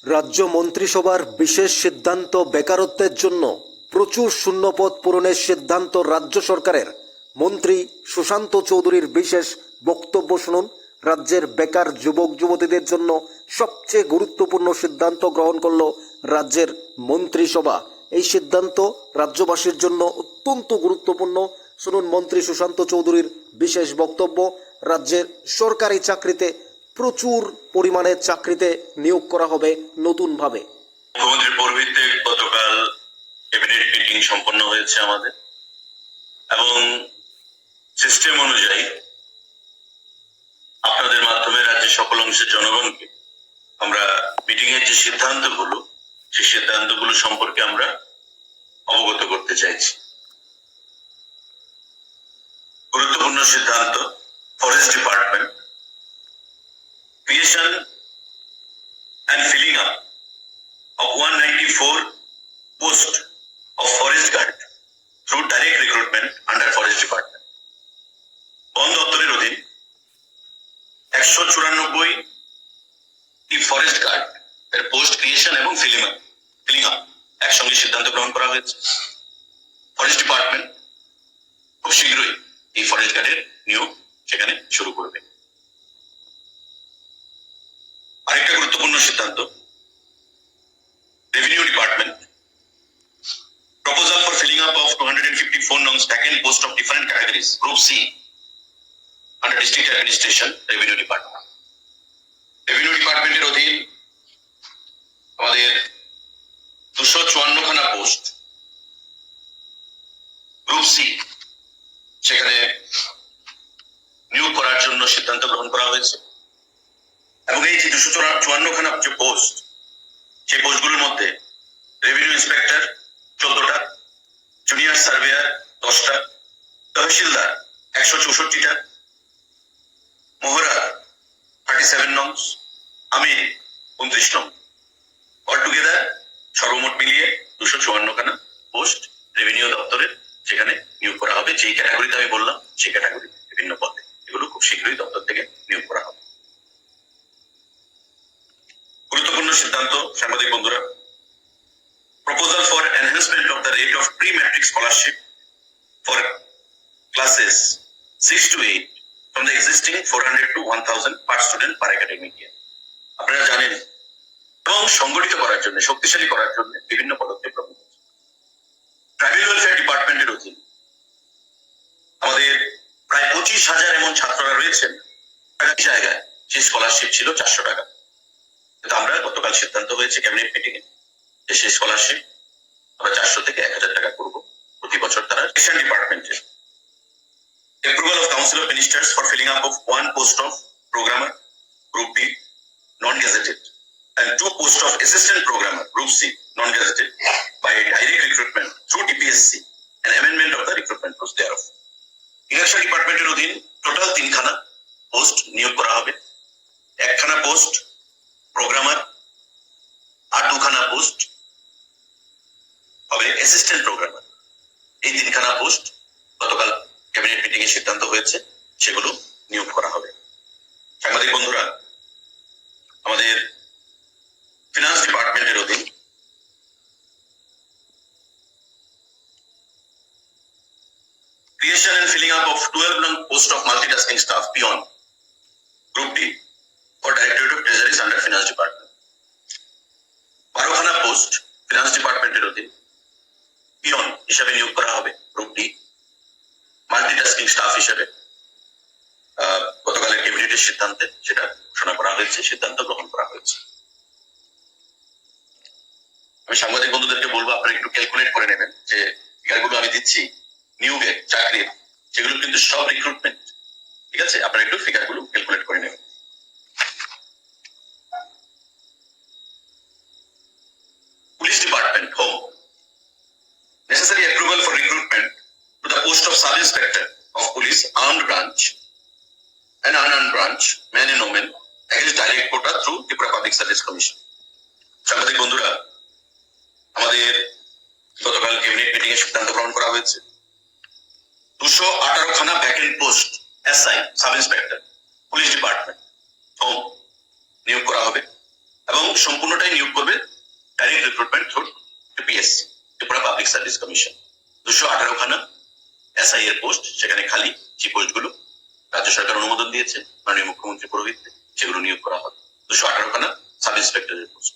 রাজ্য মন্ত্রিসভার বিশেষ সিদ্ধান্ত বেকারত্বের জন্য প্রচুর শূন্যপদ পূরণের সিদ্ধান্ত রাজ্য সরকারের। মন্ত্রী সুশান্ত চৌধুরীর বিশেষ বক্তব্য শুনুন। রাজ্যের বেকার যুবক যুবতীদের জন্য সবচেয়ে গুরুত্বপূর্ণ সিদ্ধান্ত গ্রহণ করল রাজ্যের মন্ত্রিসভা। এই সিদ্ধান্ত রাজ্যবাসীর জন্য অত্যন্ত গুরুত্বপূর্ণ। শুনুন মন্ত্রী সুশান্ত চৌধুরীর বিশেষ বক্তব্য। রাজ্যের সরকারি চাকরিতে প্রচুর পরিমাণে চাকরিতে নিয়োগ করা হবে নতুনভাবে। মুখ্যমন্ত্রীর পৌরোহিত্যে গতকাল ক্যাবিনেট মিটিং সম্পন্ন হয়েছে আমাদের, এবং সিস্টেম অনুযায়ী আপনাদের মাধ্যমে রাজ্যের সকল অংশের জনগণকে আমরা মিটিং এর যে সিদ্ধান্তগুলো, সেই সিদ্ধান্তগুলো সম্পর্কে আমরা অবগত করতে চাইছি। গুরুত্বপূর্ণ সিদ্ধান্ত, forest department creation and filling up of 194 posts of forest guard through direct recruitment under forest department. বন দপ্তরের অধীন 194 ফরেস্ট গার্ড এর পোস্ট ক্রিয়েশন এবং ফিলিং আপ একসঙ্গে সিদ্ধান্ত গ্রহণ করা হয়েছে। ফরেস্ট ডিপার্টমেন্ট খুব শীঘ্রই এই ফরেস্ট গার্ডের নিয়োগ সেখানে শুরু করবে। আরেকটা গুরুত্বপূর্ণ সিদ্ধান্ত, revenue department proposal for filling up of 254 নং vacant post of different categories group C under district administration revenue department. Revenue ডিপার্টমেন্টের অধীন আমাদের 254 খানা পোস্ট গ্রুপ সি সেখানে নিয়োগ করার জন্য সিদ্ধান্ত গ্রহণ করা হয়েছে। এবং এই যে 254 খানা যে পোস্ট, সেই পোস্টগুলোর মধ্যে রেভিনিউ ইন্সপেক্টর 14টা, জুনিয়র সার্ভেয়ার 10টা, তহসিলদার 164টা, মোহরা 37 নং, আমির 29 নং। অল টুগেদার সর্বমোট মিলিয়ে 254 খানা পোস্ট রেভিনিউ দপ্তরের সেখানে নিয়োগ করা হবে। যেই ক্যাটাগরিতে আমি বললাম সেই ক্যাটাগরি বিভিন্ন পদে, এগুলো খুব শীঘ্রই দপ্তর থেকে নিয়োগ করা হবে। গুরুত্বপূর্ণ সিদ্ধান্ত সাংবাদিক বন্ধুরা, proposal for enhancement of the rate of pre matric scholarship for classes 6 to 8 from the existing 400 to 1000 per student per academic year। আপনারা জানেন, এবং সংগঠিত করার জন্য, শক্তিশালী করার জন্য বিভিন্ন পদক্ষেপ গ্রহণ করেছে। ট্রাইবাল ওয়েলফেয়ার ডিপার্টমেন্টের অধীন আমাদের প্রায় 25,000 এমন ছাত্ররা রয়েছেন। এক জায়গায় যে স্কলারশিপ ছিল 400 টাকা, কিন্তু আমরা গতকাল সিদ্ধান্ত হয়েছে ক্যাবিনেট মিটিং এ যে সেই স্কলারশিপ আমরা 400 থেকে 1000 টাকা করব প্রতি বছর। তারা এডুকেশন ডিপার্টমেন্টে approval of council of ministers for filling up of 1 post of programmer group B non gazetted and 2 posts of assistant programmer group C non gazetted by direct recruitment through DPSC and amendment of the recruitment post thereof। Election ডিপার্টমেন্টের অধীন total 3 খানা post নিয়োগ করা হবে। 1 খানা post programmer আর 2 খানা post হবে assistant programmer. এই 3 খানা পোস্ট গতকাল ক্যাবিনেট মিটিং এ সিদ্ধান্ত হয়েছে, সেগুলো নিয়োগ করা হবে। সাংবাদিক বন্ধুরা, আমাদের ফিনান্স ডিপার্টমেন্টের অধীন creation and filling up of 12 নং post of multitasking staff beyond group D for directorate of treasuries under finance department। 12 খানা পোস্ট ফিনান্স ডিপার্টমেন্টের অধীন পিয়ন হিসাবে নিয়োগ করা হবে গ্রুপ ডি, মাল্টিটাস্কিং স্টাফ হিসাবে। গতকালের ক্যাবিনেটের সিদ্ধান্তে সেটা ঘোষণা করা হয়েছে, সিদ্ধান্ত গ্রহণ করা হয়েছে। আমি সাংবাদিক বন্ধুদেরকে বলবো, আপনারা একটু ক্যালকুলেট করে নেবেন যে ফিগারগুলো আমি দিচ্ছি নিয়োগের, চাকরির, সেগুলো কিন্তু সব রিক্রুটমেন্ট। ঠিক আছে, আপনারা একটু ফিগারগুলো ক্যালকুলেট করে নেবেন। Police department home necessary approval for recruitment to the post of sub inspector of police armed branch and unarmed branch men and women against direct quota through Tripura Public Service Commission। সাংবাদিক বন্ধুরা, আমাদের গতকাল cabinet meeting এ সিদ্ধান্ত গ্রহণ করা হয়েছে 218 খানা vacant post SI sub inspector police department home নিয়োগ করা হবে। এবং সম্পূর্ণটাই নিয়োগ করবে direct recruitment through PSC, Tripura public service commission. 218খানা এসআই এর পোস্ট সেখানে খালি, যে পোস্টগুলো রাজ্য সরকার অনুমোদন দিয়েছে মাননীয় মুখ্যমন্ত্রী পুরোহিতে, সেগুলো নিয়োগ করা হবে। 218খানা সাব ইন্সপেক্টরের পোস্ট।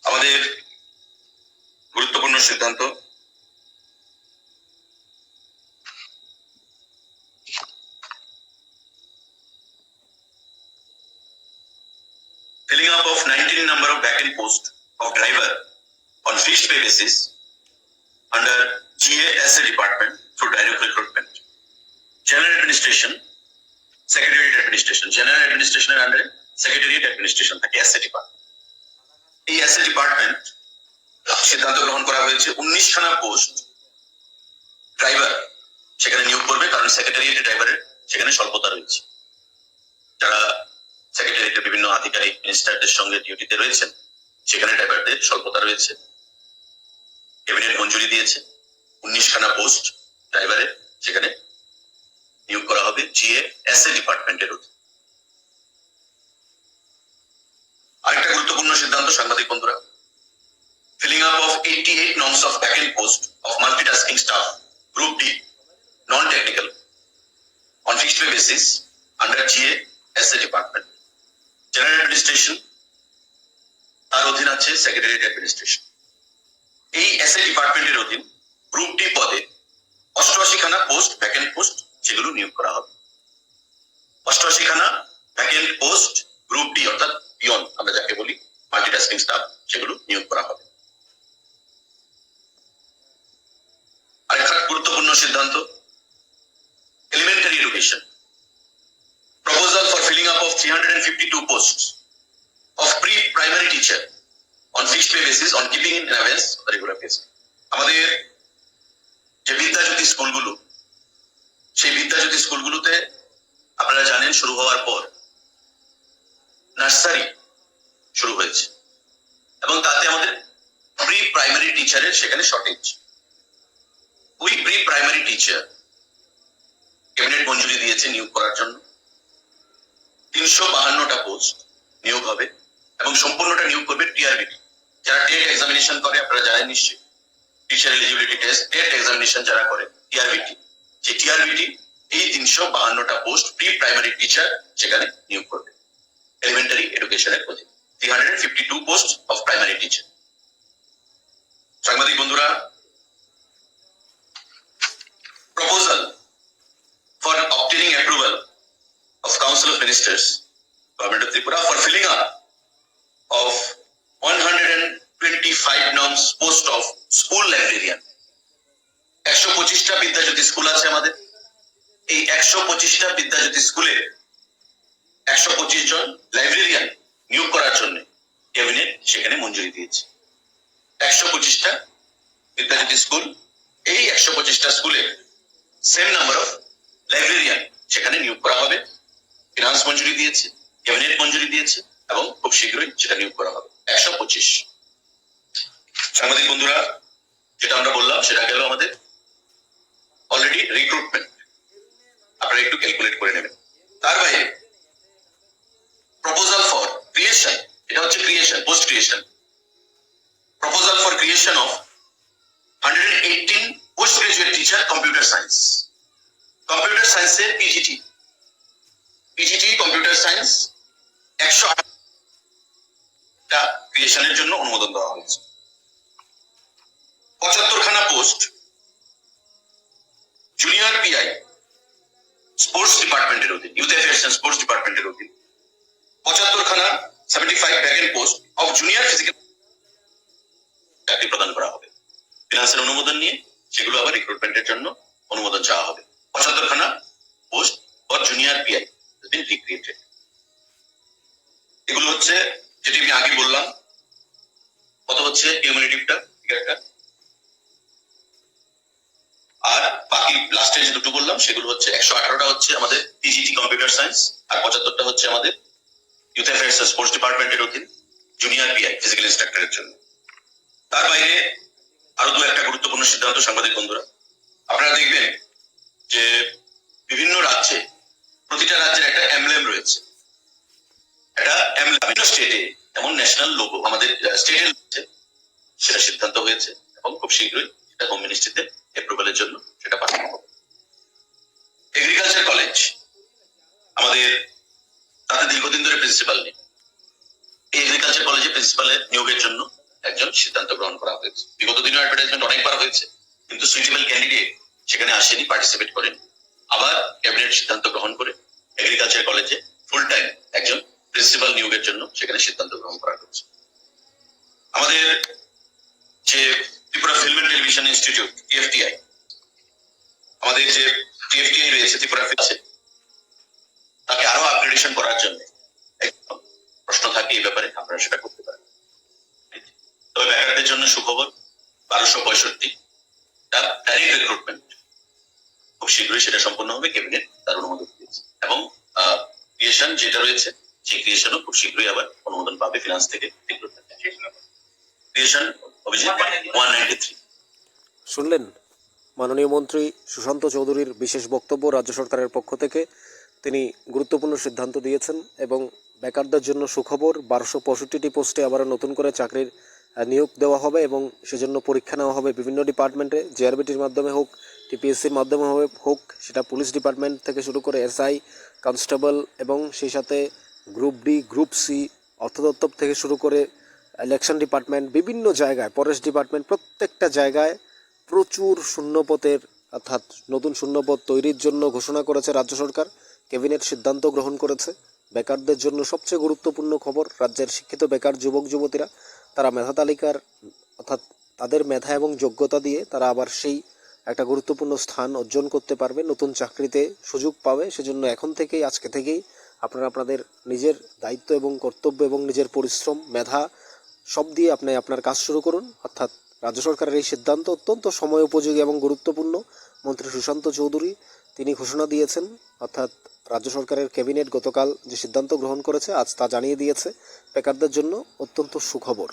আমাদের গুরুত্বপূর্ণ সিদ্ধান্ত, filling up of 19 number of vacant post of driver on fixed pay basis under GASA department through direct recruitment. General administration, secretariat administration, general administration এর under secretariat administration থাকে SA department। এই SA department সিদ্ধান্ত গ্রহণ করা হয়েছে 19খানা post driver সেখানে নিয়োগ করবে, কারণ সেক্রেটারিয়েটের ড্রাইভারের সেখানে স্বল্পতা রয়েছে। যারা সেক্রেটারিয়েটের বিভিন্ন আধিকারিক মিনিস্টারদের সঙ্গে ডিউটিতে রয়েছেন সেখানে ড্রাইভারদের স্বল্পতা রয়েছে। ক্যাবিনেট মঞ্জুরি দিয়েছে 19খানা পোস্ট ড্রাইভারের সেখানে নিয়োগ করা হবে GASA ডিপার্টমেন্টের অধীনে। আরেকটা গুরুত্বপূর্ণ সিদ্ধান্ত সাংবাদিক বন্ধুরা, filling up of 88 norms of vacant post of multitasking staff group D non-technical on fixed pay basis under GASA department. General administration তার অধীন আছে সেক্রেটারিয়েট অ্যাডমিনিস্ট্রেশন। এই এসএ ডিপার্টমেন্টের অধীন গ্রুপ ডি পদে 88খানা পোস্ট ভ্যাকেন্ট পোস্ট সেগুলো নিয়োগ করা হবে। 88খানা ভ্যাকেন্ট পোস্ট গ্রুপ ডি অর্থাৎ পিয়ন আমরা যাকে বলি, মাল্টিটাস্কিং স্টাফ, সেগুলো নিয়োগ করা হবে। আরেকটা গুরুত্বপূর্ণ সিদ্ধান্ত, elementary education, proposal for filling up of 352 posts of pre-primary teacher on fixed pay basis on keeping in abeyance of the regular basis. আমাদের যে বিদ্যাজ্যোতি স্কুলগুলো, সেই বিদ্যাজ্যোতি স্কুলগুলোতে আপনারা জানেন শুরু হওয়ার পর নার্সারি শুরু হয়েছে এবং তাতে আমাদের প্রি প্রাইমারি টিচারের সেখানে শর্টেজ। ওই প্রি প্রাইমারি টিচার ক্যাবিনেট মঞ্জুরি দিয়েছে নিয়োগ করার জন্য। 352টা পোস্ট নিয়োগ হবে এবং সম্পূর্ণটা নিয়োগ করবে টিআরবিটি। যারা টেট এক্সামিনেশন করে আপনারা জানেন নিশ্চয়ই, teacher eligibility test, TET examination যারা করে টিআরবিটি, যে টিআরবিটি এই 352টা পোস্ট প্রি প্রাইমারি টিচার সেখানে নিয়োগ করবে এলিমেন্টারি এডুকেশনের অধীনে। 352 পোস্ট অফ প্রাইমারি টিচার। সাংবাদিক বন্ধুরা, proposal for obtaining approval of Council of Ministers, Government of Tripura for filling up of 125 norms post of school librarian। 125টা বিদ্যাজ্যোতি স্কুল আছে আমাদের। এই 125টা বিদ্যাজ্যোতি স্কুলে 125 জন লাইব্রেরিয়ান নিয়োগ করার জন্য ক্যাবিনেট সেখানে মঞ্জুরি দিয়েছে। 125টা বিদ্যাজ্যোতি স্কুল, এই 125টা স্কুলে সেম নাম্বার অফ লাইব্রেরিয়ান সেখানে নিয়োগ করা হবে। ফিনান্স মঞ্জুরি দিয়েছে, ক্যাবিনেট মঞ্জুরি দিয়েছে এবং খুব শীঘ্রই সেটা নিয়োগ করা হবে। 125। সাংবাদিক বন্ধুরা, যেটা আমরা বললাম সেটা গেল আমাদের অলরেডি রিক্রুটমেন্ট, আপনারা একটু ক্যালকুলেট করে নেবেন। তার বাইরে প্রপোজাল ফর ক্রিয়েশন, এটা হচ্ছে creation, post creation. Proposal for creation of 118 post graduate teacher computer science. Computer সায়েন্সের পিজিটি কম্পিউটার সায়েন্স 108টা ক্রিয়েশনের জন্য অনুমোদন দেওয়া হয়েছে। 75খানা পোস্ট জুনিয়র পিআই স্পোর্টস ডিপার্টমেন্টের অধীন, ইউথ অ্যাফেয়ার্স এন্ড স্পোর্টস ডিপার্টমেন্টের অধীন। 75খানা 75 vacant post of junior physical চাকরি প্রদান করা হবে। ফিনান্সের অনুমোদন নিয়ে সেগুলো আবার রিক্রুটমেন্টের জন্য অনুমোদন চাওয়া হবে। 75খানা post for junior PI been recreated। এগুলো হচ্ছে যেটি আমি আগে বললাম, কত হচ্ছে কিউমুলেটিভটা ফিগারটা, আর বাকি লাস্টে যে দুটো বললাম সেগুলো হচ্ছে 118টা হচ্ছে আমাদের পিজিটি কম্পিউটার সায়েন্স, আর 75টা হচ্ছে আমাদের ইউথ অ্যাফেয়ার্স স্পোর্টস ডিপার্টমেন্টের অধীন জুনিয়র পিআই ফিজিক্যাল ইনস্ট্রাক্টরের জন্য। তার বাইরে আরো দু একটা গুরুত্বপূর্ণ সিদ্ধান্ত সাংবাদিক বন্ধুরা, আপনারা দেখবেন যে বিভিন্ন রাজ্যে প্রতিটা রাজ্যের একটা এমব্লেম রয়েছে। এটা বিভিন্ন স্টেটে এমন ন্যাশনাল লোগো আমাদের স্টেটের সেটা সিদ্ধান্ত হয়েছে এবং খুব শীঘ্রই সেটা হোম মিনিস্ট্রিতে অ্যাপ্রুভালের জন্য সেটা পাঠানো হবে। এগ্রিকালচার কলেজ আমাদের তাতে দীর্ঘদিন ধরে প্রিন্সিপাল নেই। এই এগ্রিকালচার কলেজে প্রিন্সিপালের নিয়োগের জন্য একজন সিদ্ধান্ত গ্রহণ করা হয়েছে। বিগত দিনে অ্যাডভার্টাইজমেন্ট অনেকবার হয়েছে, কিন্তু সুইটেবল ক্যান্ডিডেট সেখানে আসেনি, পার্টিসিপেট করেন। আবার ক্যাবিনেট সিদ্ধান্ত গ্রহণ করে এগ্রিকালচার কলেজে ফুল টাইম একজন প্রিন্সিপাল নিয়োগের জন্য সেখানে সিদ্ধান্ত গ্রহণ করা হয়েছে। আমাদের যে Tripura film and television institute TFTI, আমাদের যে টিএফটিআই রয়েছে ত্রিপুরা আছে, তাকে আরো আপগ্রেডেশন করার জন্য প্রশ্ন থাকে এই ব্যাপারে, আপনারা সেটা করতে পারেন। তবে বেকারদের জন্য সুখবর, 1265 ডাইরেক্ট রিক্রুটমেন্ট খুব শীঘ্রই সেটা সম্পন্ন হবে, ক্যাবিনেট তার অনুমোদন দিয়েছে। এবং ক্রিয়েশন যেটা রয়েছে সেই ক্রিয়েশনও খুব শীঘ্রই আবার অনুমোদন পাবে ফিনান্স থেকে। ক্রিয়েশন অভিযোগ 193। শুনলেন মাননীয় মন্ত্রী সুশান্ত চৌধুরীর বিশেষ বক্তব্য। রাজ্য সরকারের পক্ষ থেকে তিনি গুরুত্বপূর্ণ সিদ্ধান্ত দিয়েছেন এবং বেকারদের জন্য সুখবর, 1265টি পোস্টে আবারও নতুন করে চাকরির নিয়োগ দেওয়া হবে এবং সেজন্য পরীক্ষা নেওয়া হবে বিভিন্ন ডিপার্টমেন্টে, জেআরবিটির মাধ্যমে হোক, টিপিএসসির মাধ্যমে হোক, সেটা পুলিশ ডিপার্টমেন্ট থেকে শুরু করে এসআই, কনস্টেবল এবং সেই সাথে গ্রুপ ডি, গ্রুপ সি, অর্থ দপ্তর থেকে শুরু করে ইলেকশন ডিপার্টমেন্ট, বিভিন্ন জায়গায়, ফরেস্ট ডিপার্টমেন্ট, প্রত্যেকটা জায়গায় প্রচুর শূন্যপদের অর্থাৎ নতুন শূন্যপদ তৈরির জন্য ঘোষণা করেছে রাজ্য সরকার। ক্যাবিনেট সিদ্ধান্ত গ্রহণ করেছে। বেকারদের জন্য সবচেয়ে গুরুত্বপূর্ণ খবর, রাজ্যের শিক্ষিত বেকার যুবক যুবতীরা তারা মেধা তালিকার অর্থাৎ তাদের মেধা এবং যোগ্যতা দিয়ে তারা আবার সেই একটা গুরুত্বপূর্ণ স্থান অর্জন করতে পারবে, নতুন চাকরিতে সুযোগ পাবে। সেজন্য এখন থেকেই, আজকে থেকেই আপনারা আপনাদের নিজের দায়িত্ব এবং কর্তব্য এবং নিজের পরিশ্রম, মেধা সব দিয়ে আপনি আপনার কাজ শুরু করুন। অর্থাৎ রাজ্য সরকারের এই সিদ্ধান্ত অত্যন্ত সময় উপযোগী এবং গুরুত্বপূর্ণ। মন্ত্রী সুশান্ত চৌধুরী তিনি ঘোষণা দিয়েছেন, অর্থাৎ রাজ্য সরকারের ক্যাবিনেট গতকাল যে সিদ্ধান্ত গ্রহণ করেছে আজ তা জানিয়ে দিয়েছে। বেকারদের জন্য অত্যন্ত সুখবর।